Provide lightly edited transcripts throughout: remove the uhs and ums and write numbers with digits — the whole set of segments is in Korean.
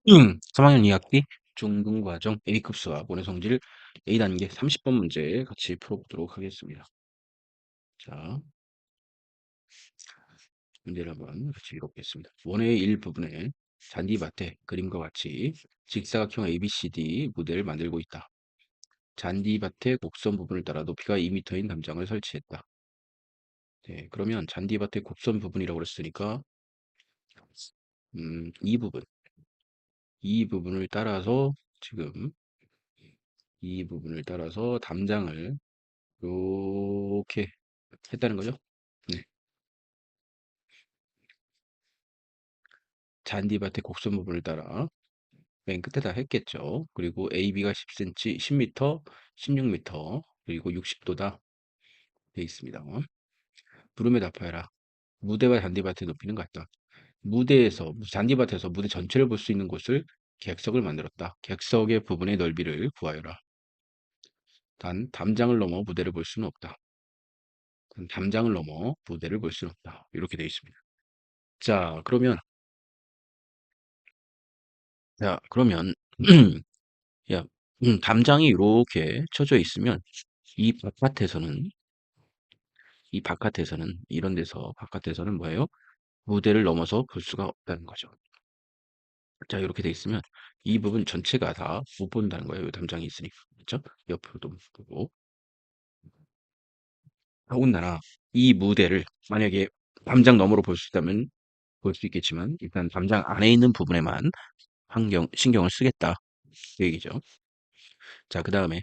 3학년 2학기 중등과정 A급 수학 원의 성질 A단계 30번 문제 같이 풀어보도록 하겠습니다. 자, 문제를 한번 같이 읽어보겠습니다. 원의 일부분에 잔디밭에 그림과 같이 직사각형 ABCD 모델을 만들고 있다. 잔디밭의 곡선 부분을 따라 높이가 2m인 담장을 설치했다. 네, 그러면 잔디밭의 곡선 부분이라고 그랬으니까 이 부분, 이 부분을 따라서 지금 이 부분을 따라서 담장을 이렇게 했다는 거죠. 네. 잔디밭의 곡선 부분을 따라 맨 끝에다 했겠죠. 그리고 AB가 10cm, 10m, 16m, 그리고 60도다 돼 있습니다. 물음에 답하여라. 무대와 잔디밭의 높이는 같다. 잔디밭에서 무대 전체를 볼 수 있는 곳을 객석을 만들었다. 객석의 부분의 넓이를 구하여라. 단 담장을 넘어 무대를 볼 수는 없다. 담장을 넘어 무대를 볼 수는 없다. 이렇게 되어 있습니다. 자, 그러면 야, 담장이 이렇게 쳐져 있으면 이 바깥에서는 이런 데서 바깥에서는 뭐예요? 무대를 넘어서 볼 수가 없다는 거죠. 자, 이렇게 돼 있으면 이 부분 전체가 다 못 본다는 거예요. 이 담장이 있으니까. 그렇죠? 옆으로도 못 보고. 더군다나 이 무대를 만약에 담장 너머로 볼 수 있다면 볼 수 있겠지만 일단 담장 안에 있는 부분에만 신경을 쓰겠다. 그 얘기죠. 자, 그다음에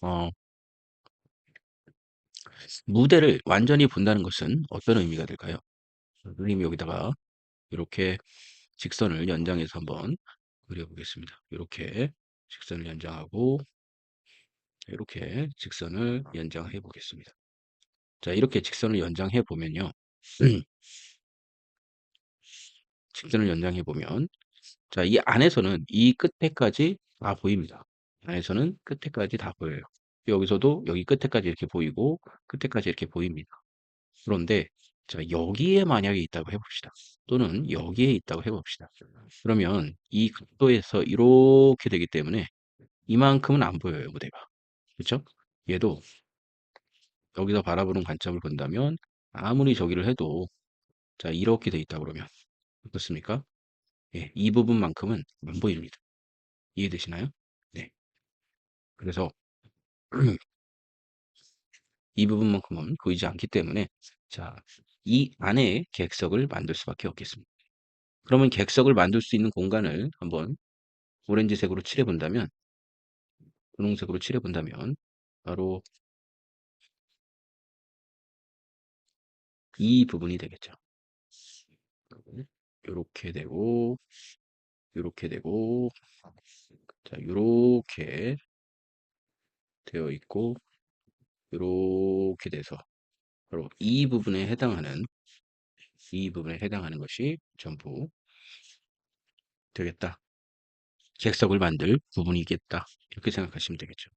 어, 무대를 완전히 본다는 것은 어떤 의미가 될까요? 선생님이 여기다가 이렇게 직선을 연장해서 한번 그려보겠습니다. 이렇게 직선을 연장하고 이렇게 직선을 연장해 보겠습니다. 자, 이렇게 직선을 연장해 보면요. 직선을 연장해 보면 자, 이 안에서는 이 끝에까지 다 보입니다. 안에서는 끝에까지 다 보여요. 여기서도 여기 끝에까지 이렇게 보이고 끝에까지 이렇게 보입니다. 그런데 자, 여기에 만약에 있다고 해봅시다. 또는 여기에 있다고 해봅시다. 그러면 이 각도에서 이렇게 되기 때문에 이만큼은 안 보여요, 무대가. 그렇죠? 얘도 여기서 바라보는 관점을 본다면 아무리 저기를 해도 자, 이렇게 돼 있다 그러면 어떻습니까? 예, 이 부분만큼은 안 보입니다. 이해되시나요? 네. 그래서 이 부분만큼은 보이지 않기 때문에 자, 이 안에 객석을 만들 수밖에 없겠습니다. 그러면 객석을 만들 수 있는 공간을 한번 오렌지색으로 칠해 본다면 분홍색으로 칠해 본다면 바로 이 부분이 되겠죠. 요렇게 되고 요렇게 되고 자, 요렇게 되어 있고 요렇게 돼서 바로 이 부분에 해당하는 것이 전부 되겠다. 객석을 만들 부분이겠다. 이렇게 생각하시면 되겠죠.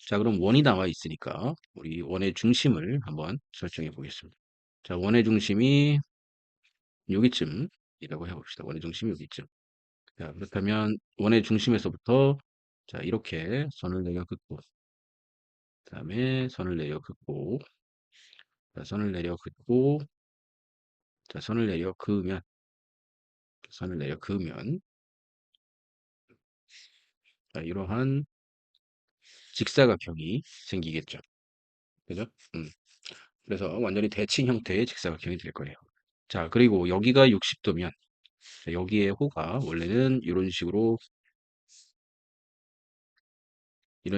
자, 그럼 원이 나와 있으니까 우리 원의 중심을 한번 설정해 보겠습니다. 자, 원의 중심이 여기쯤이라고 해봅시다. 원의 중심이 여기쯤. 자, 그렇다면 원의 중심에서부터 자, 이렇게 선을 내려 긋고 그다음에 선을 내려 긋고 자, 선을 내려 긋고 자, 선을 내려 그으면 자, 이러한 직사각형이 생기겠죠. 그죠? 그래서 완전히 대칭 형태의 직사각형이 될 거예요. 자, 그리고 여기가 60도면 여기에 호가 원래는 이런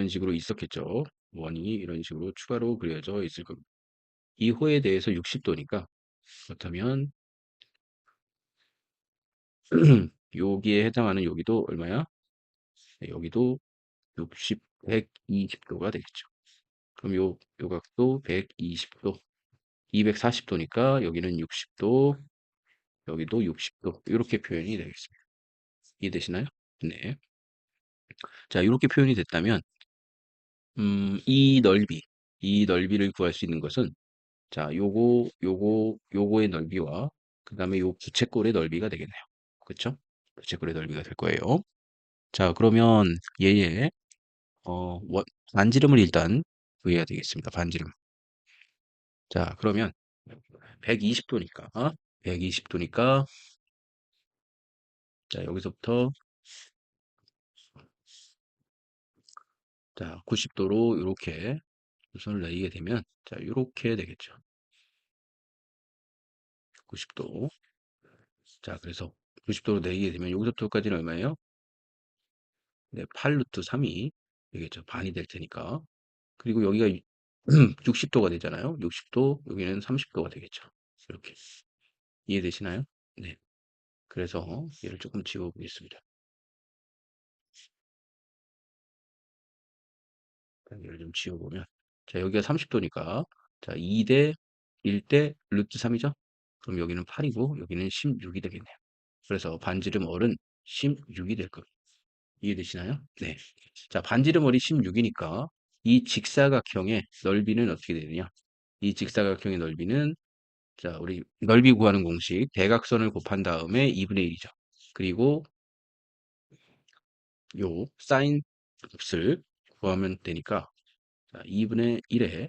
식으로 있었겠죠. 원이 이런 식으로 추가로 그려져 있을 겁니다. 이 호에 대해서 60도니까 그렇다면 여기에 해당하는 여기도 얼마야? 네, 여기도 60, 120도가 되겠죠. 그럼 요 각도 120도, 240도니까 여기는 60도, 여기도 60도 이렇게 표현이 되겠습니다. 이해되시나요? 네. 자, 이렇게 표현이 됐다면 이 넓이를 구할 수 있는 것은 자, 요거의 넓이와 그다음에 요 부채꼴의 넓이가 되겠네요. 그렇죠? 부채꼴의 넓이가 될 거예요. 자, 그러면 얘의 반지름을 일단 구해야 되겠습니다. 반지름. 자, 그러면 120도니까 120도니까 자, 여기서부터 자, 90도로 이렇게 우선을 내리게 되면 자, 이렇게 되겠죠. 90도. 자, 그래서 90도로 내리게 되면 여기서부터까지는 얼마예요? 네, 8루트 3이 되겠죠. 반이 될 테니까. 그리고 여기가 60도가 되잖아요. 60도, 여기는 30도가 되겠죠. 이렇게. 이해되시나요? 네. 그래서 얘를 조금 지워보겠습니다. 얘를 좀 지워보면. 자, 여기가 30도니까. 자, 2대 1대 루트 3이죠? 그럼 여기는 8이고, 여기는 16이 되겠네요. 그래서 반지름 얼은 16이 될 거예요. 이해되시나요? 네. 자, 반지름 얼이 16이니까 이 직사각형의 넓이는 어떻게 되느냐? 이 직사각형의 넓이는 자, 우리 넓이 구하는 공식 대각선을 곱한 다음에 2분의 1이죠. 그리고 요 사인 값을 구하면 되니까 자, 2분의 1에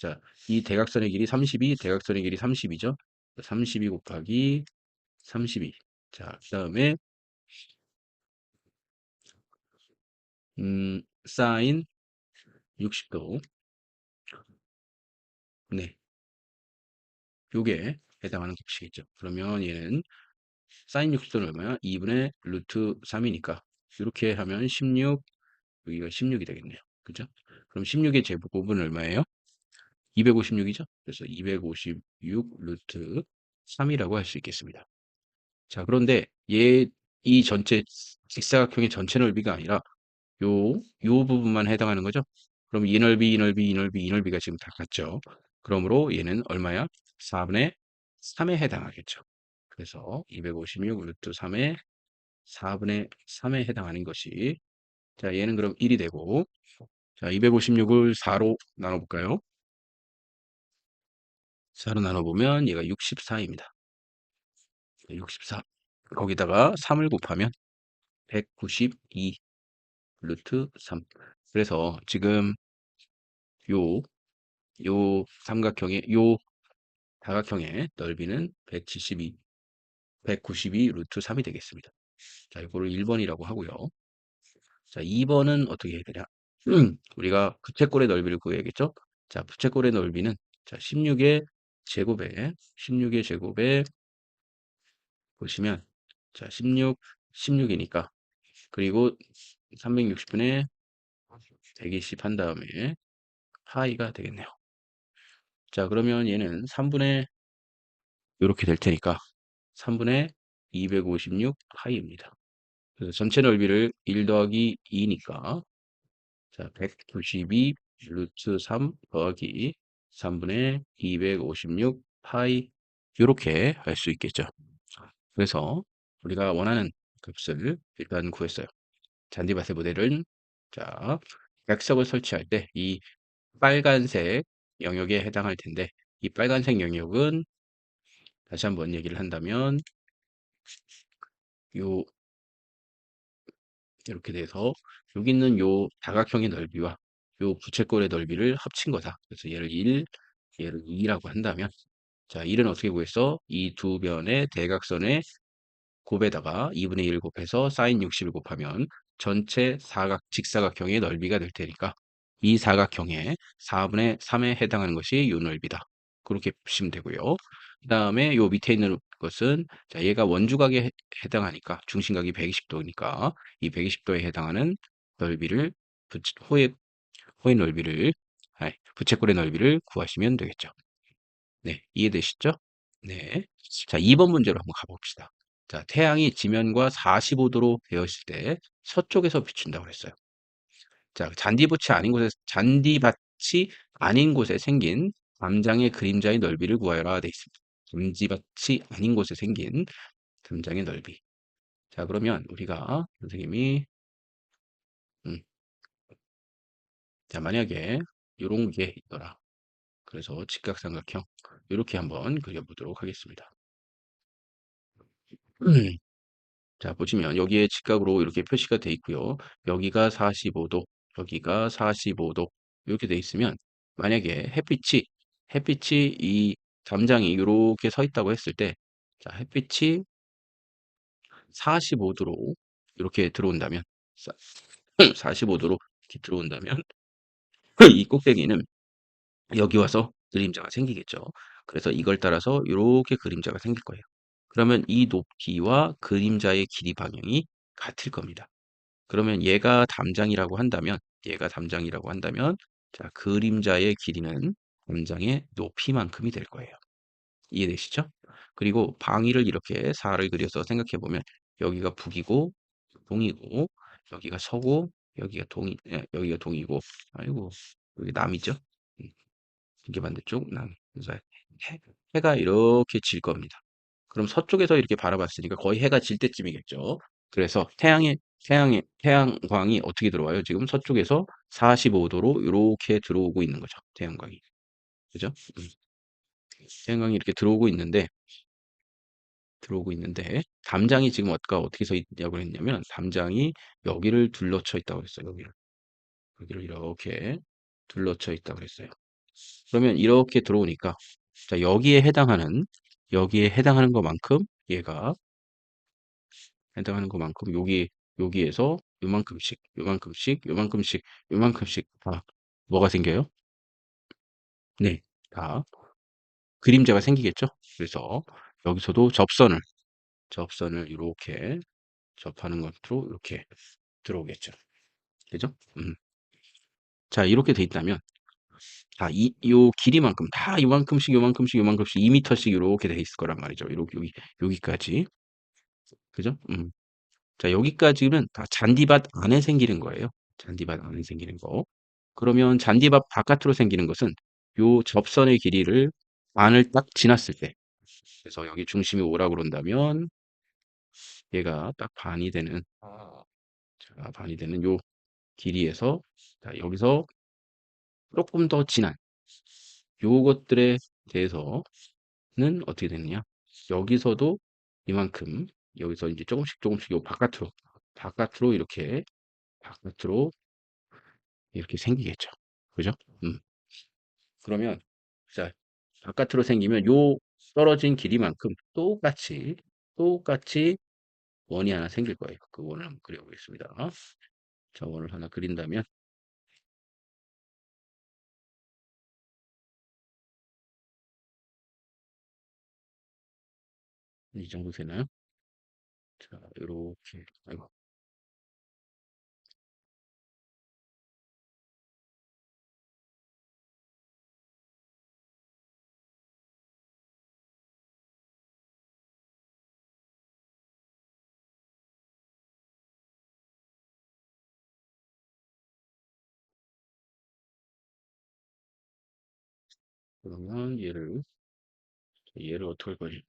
자, 이 대각선의 길이 32, 대각선의 길이 30이죠. 32 곱하기 32. 자, 그다음에 사인 60도. 네. 요게 해당하는 값이겠죠. 그러면 얘는 사인 60도는 얼마야? 2분의 루트 3이니까 이렇게 하면 16, 여기가 16이 되겠네요. 그죠? 그럼 16의 제곱은 얼마예요? 256이죠? 그래서 256 루트 3이라고 할 수 있겠습니다. 자, 그런데 이 전체 직사각형의 전체 넓이가 아니라 요 부분만 해당하는 거죠? 그럼 이 넓이, 이 넓이, 이 넓이, 이 넓이가 지금 다 같죠? 그러므로 얘는 얼마야? 4분의 3에 해당하겠죠. 그래서 256 루트 3의 4분의 3에 해당하는 것이 자, 얘는 그럼 1이 되고 자, 256을 4로 나눠볼까요? 4로 나눠보면 얘가 64입니다. 64. 거기다가 3을 곱하면 192 루트 3. 그래서 지금 요, 요 삼각형의, 요 다각형의 넓이는 192 루트 3이 되겠습니다. 자, 이거를 1번이라고 하고요. 자, 2번은 어떻게 해야 되냐? 우리가 부채꼴의 넓이를 구해야겠죠? 자, 부채꼴의 넓이는 자, 16의 제곱에 보시면 자, 16이니까 그리고 360분의 120 한 다음에 파이가 되겠네요. 자, 그러면 얘는 3분의 이렇게 될 테니까 3분의 256 파이입니다. 그래서 전체 넓이를 1 더하기 2니까 자, 192 루트 3 더하기 3분의 256 파이 이렇게 할 수 있겠죠. 그래서 우리가 원하는 값을 일단 구했어요. 잔디밭의 모델은 자, 약석을 설치할 때 이 빨간색 영역에 해당할 텐데 이 빨간색 영역은 다시 한번 얘기를 한다면 요 이렇게 돼서 여기 있는 요 다각형의 넓이와 요 부채꼴의 넓이를 합친 거다. 그래서 얘를 1, 얘를 2라고 한다면 자, 1은 어떻게 구했어? 이 두 변의 대각선의 곱에다가 2분의 1 곱해서 사인 60을 곱하면 전체 직사각형의 넓이가 될 테니까 이 사각형의 4분의 3에 해당하는 것이 요 넓이다. 그렇게 보시면 되고요. 그 다음에 요 밑에 있는 것은 자, 얘가 원주각에 해당하니까 중심각이 120도니까 이 120도에 해당하는 넓이를 호의 넓이를 부채꼴의 넓이를 구하시면 되겠죠. 네, 이해되시죠? 네. 자, 2번 문제로 한번 가봅시다. 자, 태양이 지면과 45도로 되어 있을 때 서쪽에서 비춘다고 그랬어요. 자, 잔디밭이 아닌 곳에 생긴 담장의 그림자의 넓이를 구하여라 돼 있습니다. 잔디밭이 아닌 곳에 생긴 담장의 넓이. 자, 그러면 우리가 선생님이 음, 자, 만약에 요런 게 있더라. 그래서 직각삼각형 이렇게 한번 그려보도록 하겠습니다. 자, 보시면 여기에 직각으로 이렇게 표시가 돼 있고요. 여기가 45도, 여기가 45도 이렇게 돼 있으면 만약에 햇빛이 이 담장이 이렇게 서 있다고 했을 때, 자, 햇빛이 45도로 이렇게 들어온다면, 45도로 이렇게 들어온다면 이 꼭대기는 여기 와서 그림자가 생기겠죠. 그래서 이걸 따라서 이렇게 그림자가 생길 거예요. 그러면 이 높이와 그림자의 길이 방향이 같을 겁니다. 그러면 얘가 담장이라고 한다면, 자, 그림자의 길이는 담장의 높이만큼이 될 거예요. 이해되시죠? 그리고 방위를 이렇게 살을 그려서 생각해 보면 여기가 북이고 동이고 여기가 서고 여기가 동이고 아이고 여기 남이죠. 음, 이게 반대쪽 남. 그래서 해가 이렇게 질 겁니다. 그럼 서쪽에서 이렇게 바라봤으니까 거의 해가 질 때쯤이겠죠. 그래서 태양광이 어떻게 들어와요? 지금 서쪽에서 45도로 이렇게 들어오고 있는 거죠. 태양광이. 그죠? 음. 태양광이 이렇게 들어오고 있는데 담장이 지금 아까 어떻게 서 있냐고 했냐면 담장이 여기를 둘러쳐 있다고 했어요. 여기를 이렇게 둘러쳐 있다고 했어요. 그러면 이렇게 들어오니까 자, 여기에 해당하는 것만큼 얘가 해당하는 것만큼 여기에서 요만큼씩 다 뭐가 생겨요? 네. 다 그림자가 생기겠죠? 그래서 여기서도 접선을 이렇게 접하는 것으로 이렇게 들어오겠죠. 그죠? 자, 이렇게 돼 있다면 요 길이만큼 다 요만큼씩 2m씩 이렇게 돼 있을 거란 말이죠. 이렇게 여기까지. 그죠? 자, 여기까지는 다 잔디밭 안에 생기는 거예요. 잔디밭 안에 생기는 거. 그러면 잔디밭 바깥으로 생기는 것은 요 접선의 길이를 안을 딱 지났을 때. 그래서 여기 중심이 오라고 그런다면 얘가 딱 반이 되는 요 길이에서 자, 여기서 조금 더 진한 요것들에 대해서는 어떻게 되느냐? 여기서도 이만큼 여기서 이제 조금씩 요 바깥으로 이렇게 생기겠죠. 그죠? 음. 그러면 자, 바깥으로 생기면 요 떨어진 길이만큼 똑같이 원이 하나 생길 거예요. 그 원을 한번 그려보겠습니다. 자, 원을 하나 그린다면 이 정도 되나요? 자, 요렇게 아이고 그러면 얘를 어떻게 할 거지?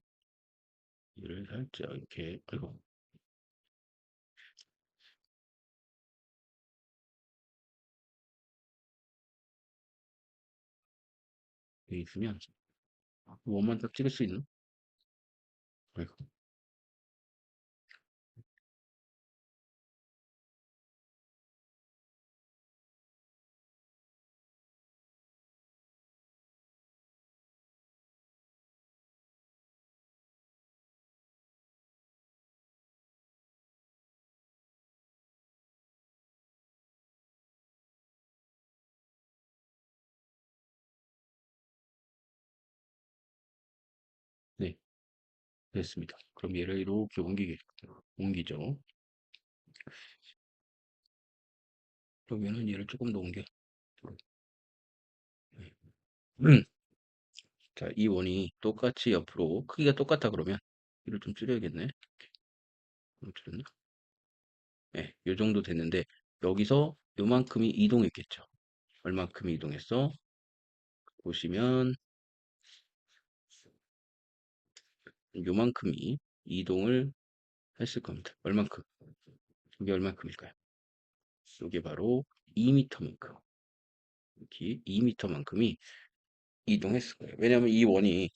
얘를 살짝 이렇게 아이고 여기 있으면 원만 딱 찍을 수 있나? 아이고 네, 됐습니다. 그럼 얘를 이렇게 옮기죠. 그러면은 얘를 조금 더 옮겨. 네. 자, 이 원이 똑같이 옆으로 크기가 똑같다 그러면 이를 좀 줄여야겠네. 좀 줄였나? 네, 요 정도 됐는데 여기서 요만큼이 이동했겠죠. 얼만큼이 이동했어? 보시면 요만큼이 이동을 했을 겁니다. 얼만큼? 이게 얼만큼일까요? 이게 바로 2m만큼. 여기 2m만큼이 이동했을 거예요. 왜냐하면 이 원이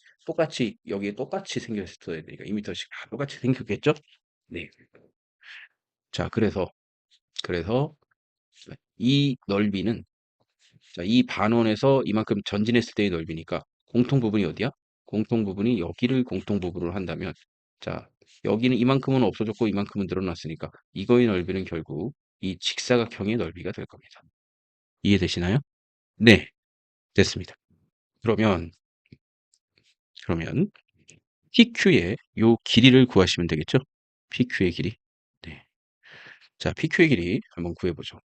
여기에 똑같이 생겼어야 되니까 2m씩 다 똑같이 생겼겠죠? 네. 자, 그래서 이 넓이는, 자, 이 반원에서 이만큼 전진했을 때의 넓이니까 공통 부분이 어디야? 공통 부분이 여기를 공통 부분으로 한다면, 자, 여기는 이만큼은 없어졌고 이만큼은 늘어났으니까 이거의 넓이는 결국 이 직사각형의 넓이가 될 겁니다. 이해되시나요? 네, 됐습니다. 그러면 PQ의 요 길이를 구하시면 되겠죠? PQ의 길이. 네. 자, PQ의 길이 한번 구해보죠.